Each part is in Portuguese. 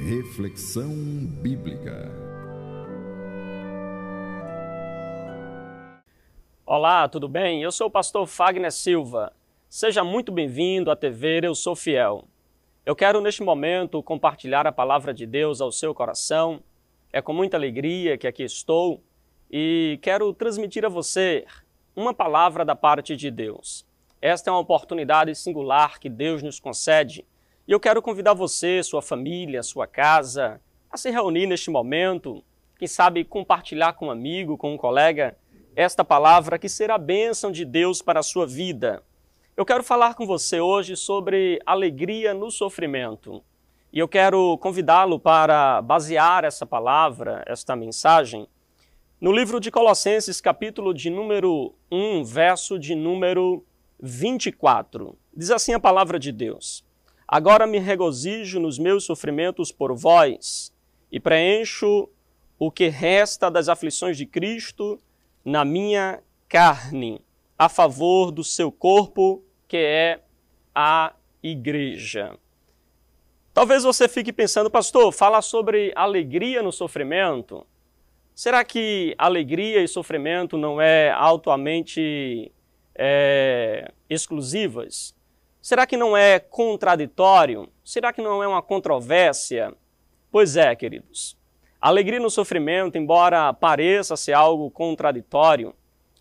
Reflexão Bíblica. Olá, tudo bem? Eu sou o pastor Fagner Silva. Seja muito bem-vindo à TV Eu Sou Fiel. Eu quero, neste momento, compartilhar a palavra de Deus ao seu coração. É com muita alegria que aqui estou e quero transmitir a você uma palavra da parte de Deus. Esta é uma oportunidade singular que Deus nos concede e eu quero convidar você, sua família, sua casa, a se reunir neste momento, quem sabe compartilhar com um amigo, com um colega, esta palavra que será a bênção de Deus para a sua vida. Eu quero falar com você hoje sobre alegria no sofrimento. E eu quero convidá-lo para basear essa palavra, esta mensagem, no livro de Colossenses, capítulo de número 1, verso de número 24. Diz assim a palavra de Deus: Agora me regozijo nos meus sofrimentos por vós e preencho o que resta das aflições de Cristo na minha carne, a favor do seu corpo, que é a igreja. Talvez você fique pensando, pastor, fala sobre alegria no sofrimento. Será que alegria e sofrimento não é altamente exclusivas? Será que não é contraditório? Será que não é uma controvérsia? Pois é, queridos. Alegria no sofrimento, embora pareça ser algo contraditório,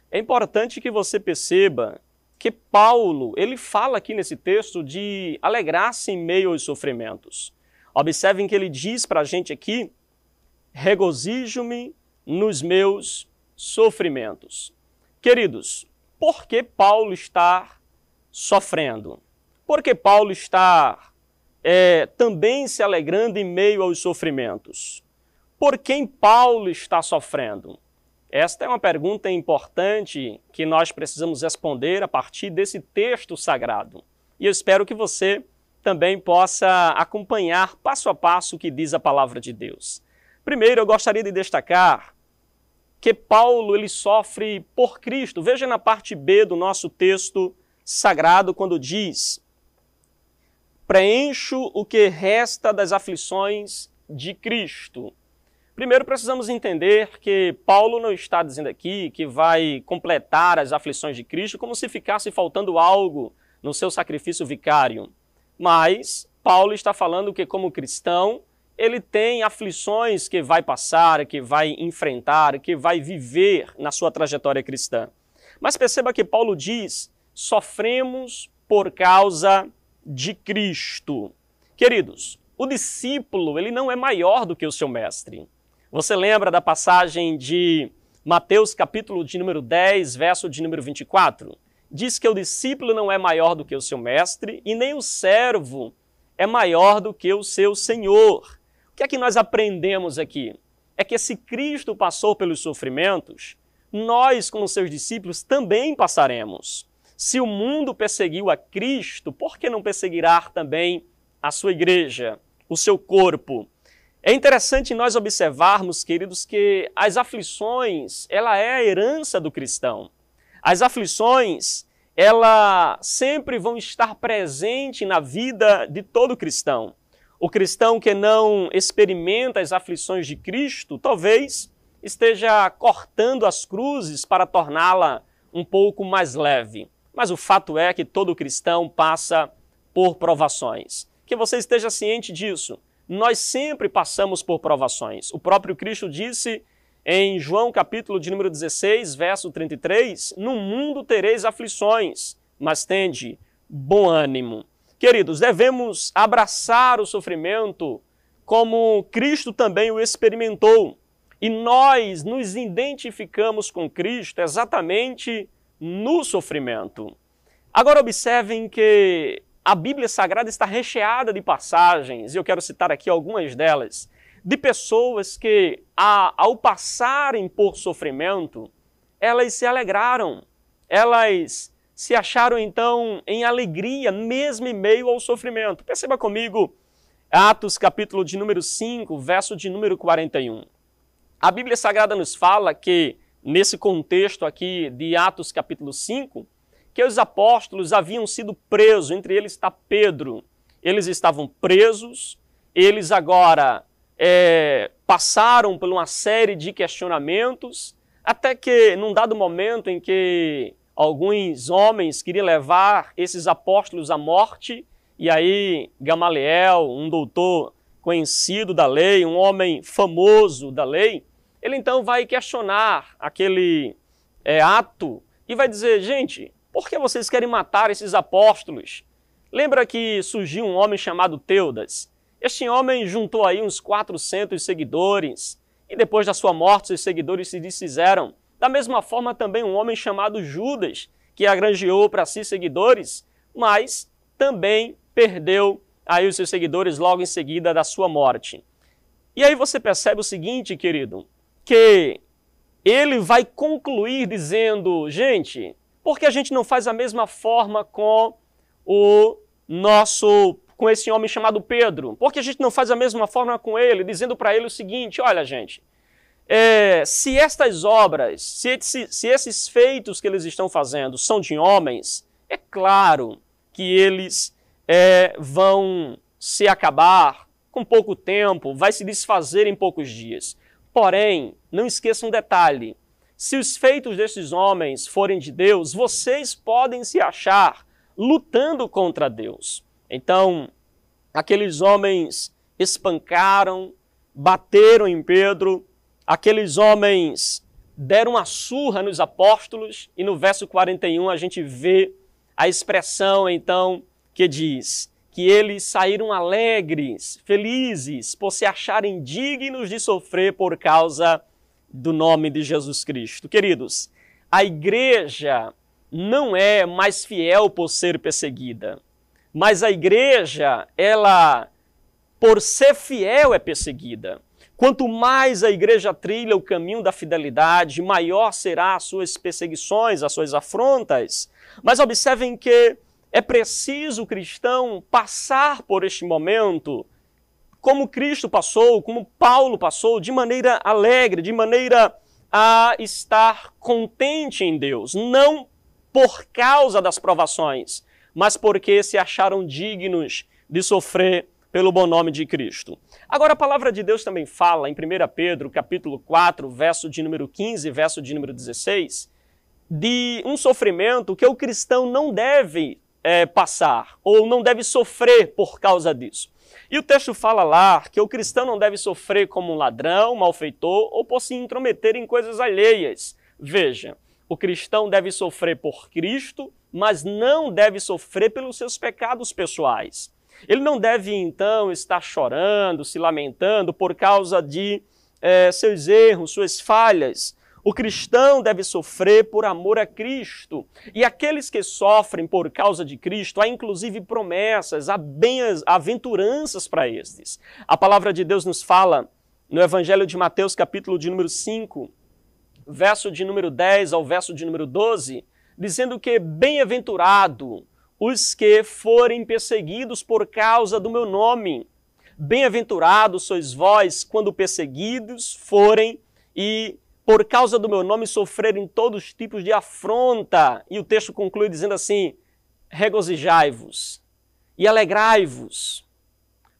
é importante que você perceba que Paulo, ele fala aqui nesse texto de alegrar-se em meio aos sofrimentos. Observem que ele diz para a gente aqui, regozijo-me nos meus sofrimentos. Queridos, por que Paulo está sofrendo? Por que Paulo está também se alegrando em meio aos sofrimentos? Por quem Paulo está sofrendo? Esta é uma pergunta importante que nós precisamos responder a partir desse texto sagrado. E eu espero que você também possa acompanhar passo a passo o que diz a palavra de Deus. Primeiro, eu gostaria de destacar que Paulo ele sofre por Cristo. Veja na parte B do nosso texto sagrado quando diz: preencho o que resta das aflições de Cristo. Primeiro, precisamos entender que Paulo não está dizendo aqui que vai completar as aflições de Cristo como se ficasse faltando algo no seu sacrifício vicário. Mas Paulo está falando que, como cristão, ele tem aflições que vai passar, que vai enfrentar, que vai viver na sua trajetória cristã. Mas perceba que Paulo diz: sofremos por causa de Cristo. Queridos, o discípulo ele não é maior do que o seu mestre. Você lembra da passagem de Mateus, capítulo de número 10, verso de número 24? Diz que o discípulo não é maior do que o seu mestre e nem o servo é maior do que o seu senhor. O que é que nós aprendemos aqui? É que se Cristo passou pelos sofrimentos, nós, como seus discípulos, também passaremos. Se o mundo perseguiu a Cristo, por que não perseguirá também a sua igreja, o seu corpo? É interessante nós observarmos, queridos, que as aflições, ela é a herança do cristão. As aflições, elas sempre vão estar presentes na vida de todo cristão. O cristão que não experimenta as aflições de Cristo, talvez esteja cortando as cruzes para torná-la um pouco mais leve. Mas o fato é que todo cristão passa por provações. Que você esteja ciente disso. Nós sempre passamos por provações. O próprio Cristo disse em João capítulo de número 16, verso 33, no mundo tereis aflições, mas tende bom ânimo. Queridos, devemos abraçar o sofrimento como Cristo também o experimentou. E nós nos identificamos com Cristo exatamente no sofrimento. Agora observem que a Bíblia Sagrada está recheada de passagens, e eu quero citar aqui algumas delas, de pessoas que, ao passarem por sofrimento, elas se alegraram, elas se acharam então em alegria, mesmo em meio ao sofrimento. Perceba comigo, Atos capítulo de número 5, verso de número 41. A Bíblia Sagrada nos fala que, nesse contexto aqui de Atos capítulo 5, que os apóstolos haviam sido presos, entre eles está Pedro. Eles estavam presos eles agora passaram por uma série de questionamentos, até que, num dado momento em que alguns homens queriam levar esses apóstolos à morte, e aí Gamaliel, um doutor conhecido da lei, um homem famoso da lei, ele então vai questionar aquele ato e vai dizer, gente, por que vocês querem matar esses apóstolos? Lembra que surgiu um homem chamado Teudas? Este homem juntou aí uns 400 seguidores e depois da sua morte seus seguidores se desfizeram. Da mesma forma também um homem chamado Judas, que agranjeou para si seguidores, mas também perdeu aí os seus seguidores logo em seguida da sua morte. E aí você percebe o seguinte, querido, que ele vai concluir dizendo, gente, por que a gente não faz a mesma forma com com esse homem chamado Pedro? Por que a gente não faz a mesma forma com ele, dizendo para ele o seguinte, olha gente, se estas obras, se esses feitos que eles estão fazendo são de homens, é claro que eles vão se acabar com pouco tempo, vai se desfazer em poucos dias. Porém, não esqueça um detalhe, se os feitos desses homens forem de Deus, vocês podem se achar lutando contra Deus. Então, aqueles homens espancaram, bateram em Pedro, aqueles homens deram uma surra nos apóstolos, e no verso 41 a gente vê a expressão, então, que diz que eles saíram alegres, felizes, por se acharem dignos de sofrer por causa do nome de Jesus Cristo. Queridos, a igreja não é mais fiel por ser perseguida, mas a igreja, ela, por ser fiel, é perseguida. Quanto mais a igreja trilha o caminho da fidelidade, maior será as suas perseguições, as suas afrontas. Mas observem que é preciso o cristão passar por este momento, como Cristo passou, como Paulo passou, de maneira alegre, de maneira a estar contente em Deus, não por causa das provações, mas porque se acharam dignos de sofrer pelo bom nome de Cristo. Agora a palavra de Deus também fala em 1 Pedro, capítulo 4, verso de número 15, verso de número 16, de um sofrimento que o cristão não deve passar, ou não deve sofrer por causa disso. E o texto fala lá que o cristão não deve sofrer como um ladrão, malfeitor, ou por se intrometer em coisas alheias. Veja, o cristão deve sofrer por Cristo, mas não deve sofrer pelos seus pecados pessoais. Ele não deve, então, estar chorando, se lamentando por causa de seus erros, suas falhas. O cristão deve sofrer por amor a Cristo. E aqueles que sofrem por causa de Cristo, há inclusive promessas, há bem-aventuranças para estes. A palavra de Deus nos fala no Evangelho de Mateus, capítulo de número 5, verso de número 10 ao verso de número 12, dizendo que bem-aventurado os que forem perseguidos por causa do meu nome. Bem-aventurados sois vós quando perseguidos forem e por causa do meu nome sofrerem todos os tipos de afronta. E o texto conclui dizendo assim, regozijai-vos e alegrai-vos,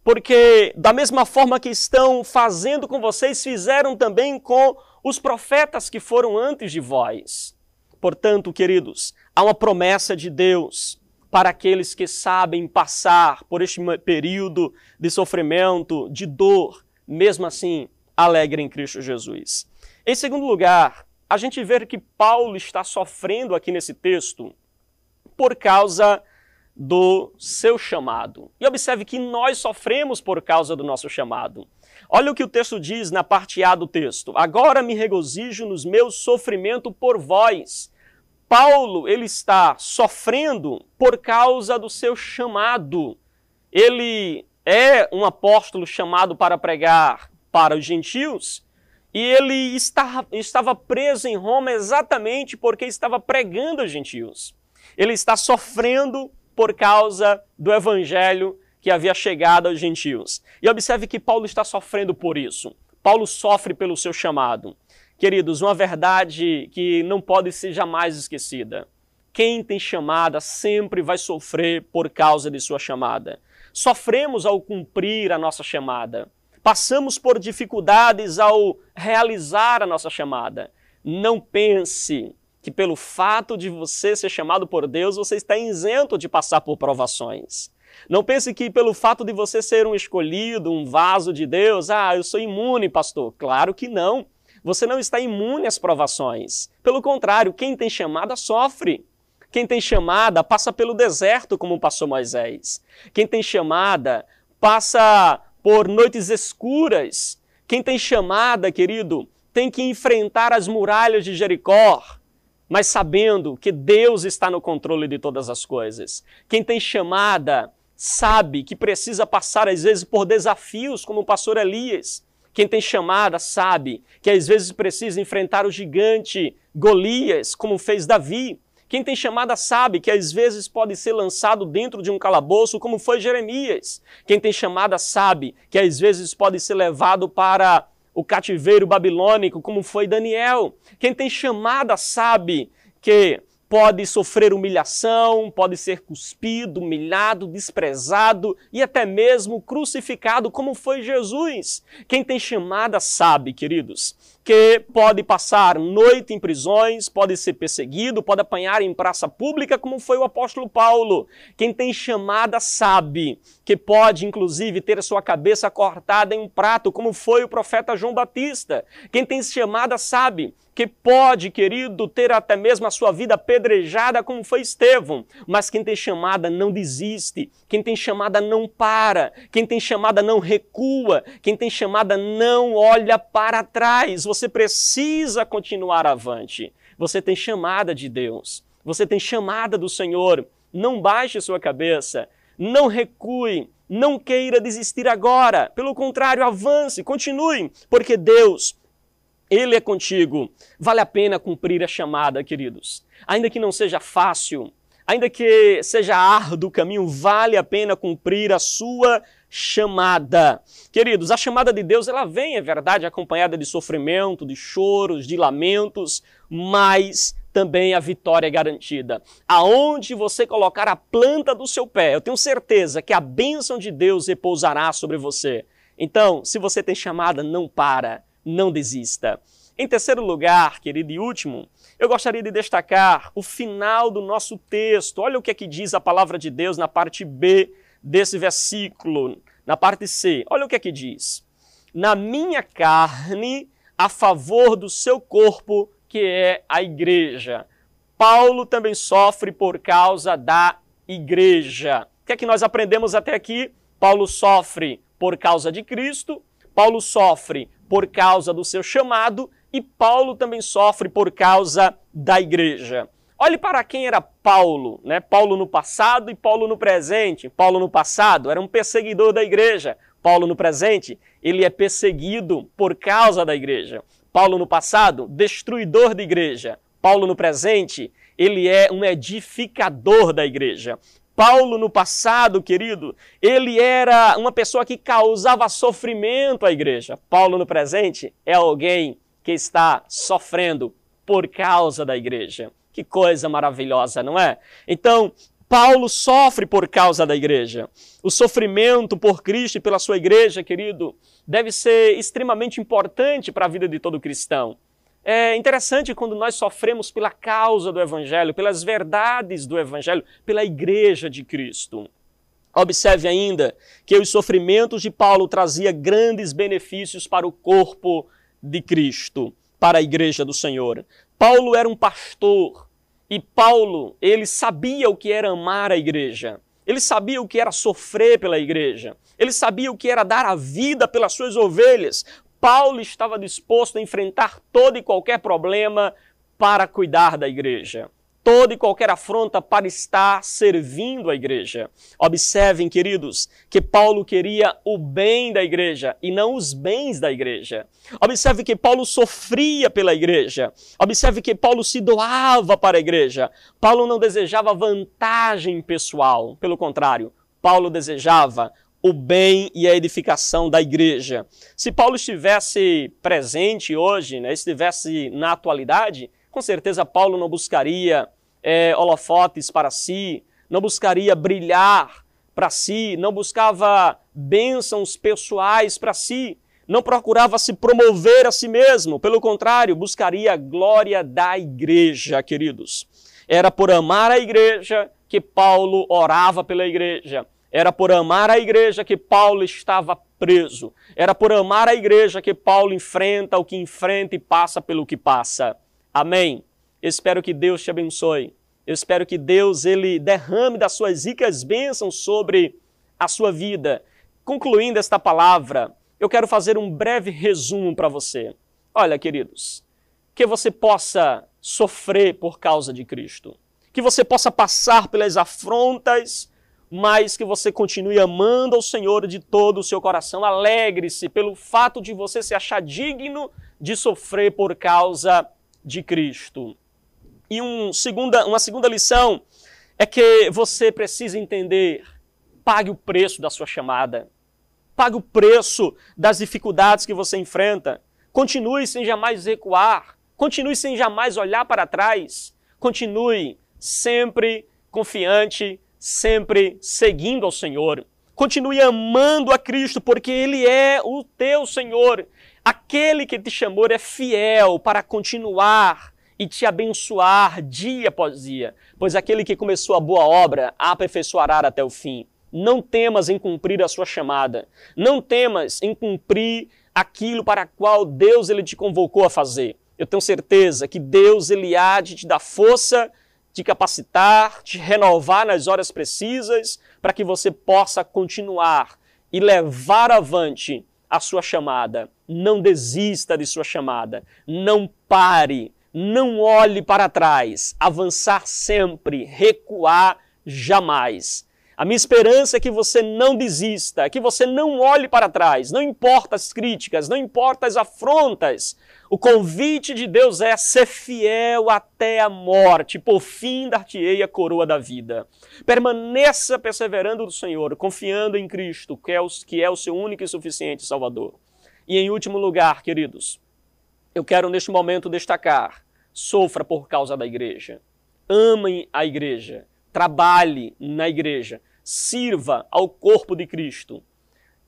porque da mesma forma que estão fazendo com vocês, fizeram também com os profetas que foram antes de vós. Portanto, queridos, há uma promessa de Deus para aqueles que sabem passar por este período de sofrimento, de dor, mesmo assim, alegre em Cristo Jesus. Em segundo lugar, a gente vê que Paulo está sofrendo aqui nesse texto por causa do seu chamado. E observe que nós sofremos por causa do nosso chamado. Olha o que o texto diz na parte A do texto. Agora me regozijo nos meus sofrimentos por vós. Paulo, ele está sofrendo por causa do seu chamado. Ele é um apóstolo chamado para pregar para os gentios, e ele estava preso em Roma exatamente porque estava pregando aos gentios. Ele está sofrendo por causa do evangelho que havia chegado aos gentios. E observe que Paulo está sofrendo por isso. Paulo sofre pelo seu chamado. Queridos, uma verdade que não pode ser jamais esquecida. Quem tem chamada sempre vai sofrer por causa de sua chamada. Sofremos ao cumprir a nossa chamada. Passamos por dificuldades ao realizar a nossa chamada. Não pense que pelo fato de você ser chamado por Deus, você está isento de passar por provações. Não pense que pelo fato de você ser um escolhido, um vaso de Deus, eu sou imune, pastor. Claro que não. Você não está imune às provações. Pelo contrário, quem tem chamada sofre. Quem tem chamada passa pelo deserto, como passou Moisés. Quem tem chamada passa por noites escuras. Quem tem chamada, querido, tem que enfrentar as muralhas de Jericó, mas sabendo que Deus está no controle de todas as coisas. Quem tem chamada sabe que precisa passar, às vezes, por desafios, como o pastor Elias. Quem tem chamada sabe que, às vezes, precisa enfrentar o gigante Golias, como fez Davi. Quem tem chamada sabe que, às vezes, pode ser lançado dentro de um calabouço, como foi Jeremias. Quem tem chamada sabe que, às vezes, pode ser levado para o cativeiro babilônico, como foi Daniel. Quem tem chamada sabe que pode sofrer humilhação, pode ser cuspido, humilhado, desprezado e até mesmo crucificado, como foi Jesus. Quem tem chamada sabe, queridos, que pode passar noite em prisões, pode ser perseguido, pode apanhar em praça pública, como foi o apóstolo Paulo. Quem tem chamada sabe que pode, inclusive, ter a sua cabeça cortada em um prato, como foi o profeta João Batista. Quem tem chamada sabe que pode, querido, ter até mesmo a sua vida apedrejada, como foi Estevão. Mas quem tem chamada não desiste, quem tem chamada não para, quem tem chamada não recua, quem tem chamada não olha para trás. Você precisa continuar avante. Você tem chamada de Deus, você tem chamada do Senhor. Não baixe sua cabeça, não recue, não queira desistir agora. Pelo contrário, avance, continue, porque Deus, Ele é contigo. Vale a pena cumprir a chamada, queridos. Ainda que não seja fácil, ainda que seja árduo o caminho, vale a pena cumprir a sua chamada. Queridos, a chamada de Deus, ela vem, é verdade, acompanhada de sofrimento, de choros, de lamentos, mas também a vitória é garantida. Aonde você colocar a planta do seu pé, eu tenho certeza que a bênção de Deus repousará sobre você. Então, se você tem chamada, não para. Não desista. Em terceiro lugar, querido e último, eu gostaria de destacar o final do nosso texto. Olha o que é que diz a palavra de Deus na parte B desse versículo. Na parte C, olha o que é que diz. Na minha carne, a favor do seu corpo, que é a igreja. Paulo também sofre por causa da igreja. O que é que nós aprendemos até aqui? Paulo sofre por causa de Cristo, Paulo sofre por causa do seu chamado e Paulo também sofre por causa da igreja. Olhe para quem era Paulo, né? Paulo no passado e Paulo no presente. Paulo no passado era um perseguidor da igreja. Paulo no presente, ele é perseguido por causa da igreja. Paulo no passado, destruidor da igreja. Paulo no presente, ele é um edificador da igreja. Paulo no passado, querido, ele era uma pessoa que causava sofrimento à igreja. Paulo no presente é alguém que está sofrendo por causa da igreja. Que coisa maravilhosa, não é? Então, Paulo sofre por causa da igreja. O sofrimento por Cristo e pela sua igreja, querido, deve ser extremamente importante para a vida de todo cristão. É interessante quando nós sofremos pela causa do Evangelho, pelas verdades do Evangelho, pela igreja de Cristo. Observe ainda que os sofrimentos de Paulo traziam grandes benefícios para o corpo de Cristo, para a igreja do Senhor. Paulo era um pastor e Paulo, ele sabia o que era amar a igreja. Ele sabia o que era sofrer pela igreja. Ele sabia o que era dar a vida pelas suas ovelhas. Paulo estava disposto a enfrentar todo e qualquer problema para cuidar da igreja. Toda e qualquer afronta para estar servindo a igreja. Observem, queridos, que Paulo queria o bem da igreja e não os bens da igreja. Observe que Paulo sofria pela igreja. Observe que Paulo se doava para a igreja. Paulo não desejava vantagem pessoal. Pelo contrário, Paulo desejava o bem e a edificação da igreja. Se Paulo estivesse presente hoje, estivesse na atualidade, com certeza Paulo não buscaria holofotes para si, não buscaria brilhar para si, não buscava bênçãos pessoais para si, não procurava se promover a si mesmo, pelo contrário, buscaria a glória da igreja, queridos. Era por amar a igreja que Paulo orava pela igreja. Era por amar a igreja que Paulo estava preso. Era por amar a igreja que Paulo enfrenta o que enfrenta e passa pelo que passa. Amém? Eu espero que Deus te abençoe. Eu espero que Deus ele derrame das suas ricas bênçãos sobre a sua vida. Concluindo esta palavra, eu quero fazer um breve resumo para você. Olha, queridos, que você possa sofrer por causa de Cristo. Que você possa passar pelas afrontas, mas que você continue amando ao Senhor de todo o seu coração. Alegre-se pelo fato de você se achar digno de sofrer por causa de Cristo. E uma segunda lição é que você precisa entender, pague o preço da sua chamada. Pague o preço das dificuldades que você enfrenta. Continue sem jamais recuar. Continue sem jamais olhar para trás. Continue sempre confiante, sempre seguindo ao Senhor. Continue amando a Cristo, porque Ele é o teu Senhor. Aquele que te chamou é fiel para continuar e te abençoar dia após dia. Pois aquele que começou a boa obra, a aperfeiçoará até o fim. Não temas em cumprir a sua chamada. Não temas em cumprir aquilo para o qual Deus ele te convocou a fazer. Eu tenho certeza que Deus ele há de te dar força, te capacitar, te renovar nas horas precisas, para que você possa continuar e levar avante a sua chamada. Não desista de sua chamada. Não pare. Não olhe para trás. Avançar sempre. Recuar jamais. A minha esperança é que você não desista, que você não olhe para trás, não importa as críticas, não importa as afrontas. O convite de Deus é ser fiel até a morte, por fim dar-te-ei a coroa da vida. Permaneça perseverando no Senhor, confiando em Cristo, que é o seu único e suficiente Salvador. E em último lugar, queridos, eu quero neste momento destacar, sofra por causa da igreja, amem a igreja, trabalhe na igreja, sirva ao corpo de Cristo,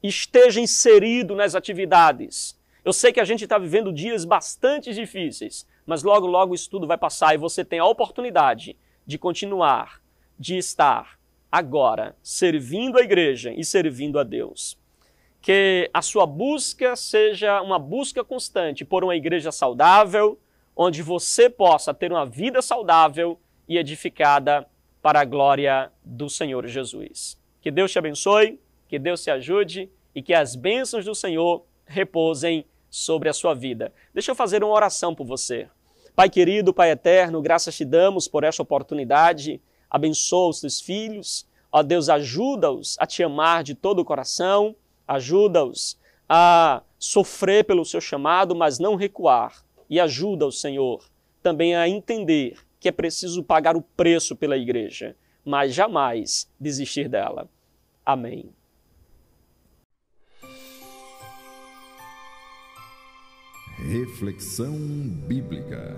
esteja inserido nas atividades. Eu sei que a gente está vivendo dias bastante difíceis, mas logo, logo isso tudo vai passar e você tem a oportunidade de continuar, de estar agora servindo a igreja e servindo a Deus. Que a sua busca seja uma busca constante por uma igreja saudável, onde você possa ter uma vida saudável e edificada para a glória do Senhor Jesus. Que Deus te abençoe, que Deus te ajude e que as bênçãos do Senhor repousem sobre a sua vida. Deixa eu fazer uma oração por você. Pai querido, Pai eterno, graças te damos por esta oportunidade. Abençoa os teus filhos. Ó Deus, ajuda-os a te amar de todo o coração. Ajuda-os a sofrer pelo seu chamado, mas não recuar. E ajuda-os, Senhor, também a entender que é preciso pagar o preço pela igreja, mas jamais desistir dela. Amém. Reflexão bíblica.